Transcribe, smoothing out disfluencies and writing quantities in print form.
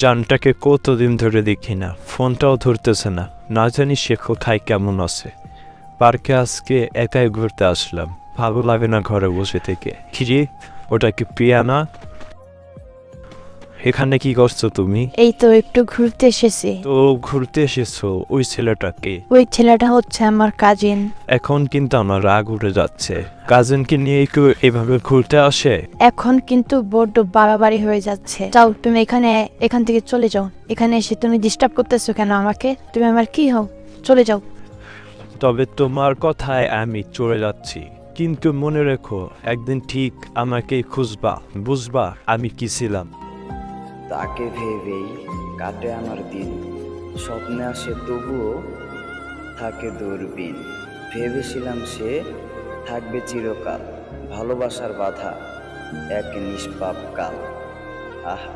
জানটাকে কতদিন ধরে দেখি না, ফোনটাও ধরতেছে না। না জানি সে কোথায় কেমন আছে। পার্কে আজকে একাই ঘুরতে আসলাম, ভালো লাগে না ঘরে বসে থেকে। খিরি, ওটা কি প্রিয়া না? এখানে কি করছো তুমি? এই তো একটু ঘুরতে এসেছি। তো ঘুরতে এসেছো, ওই ছেলেটাকে? ওই ছেলেটা হচ্ছে আমার কাজিন। এখন কিন্তু আমার রাগ উঠে যাচ্ছে। কাজিনকে নিয়ে কেউ এভাবে ঘুরতে আসে? এখন কিন্তু বড্ড বাড়াবাড়ি হয়ে যাচ্ছে। যাও তুমি এখান থেকে চলে যাও। এখানে এসে তুমি ডিস্টার্ব করতেছো কেন আমাকে? তুমি আমার কি হও? চলে যাও। তবে তোমার কথায় আমি চলে যাচ্ছি, কিন্তু মনে রেখো একদিন ঠিক আমাকে খুঁজবা, বুঝবা আমি কি ছিলাম। তাকে ভেবেই কাটে আমার দিন, স্বপ্নে আসে তবুও থাকে দূরবীন। ভেবেছিলাম সে থাকবে চিরকাল, ভালোবাসার বাধা এক নিষ্পাপ কাল। আহা।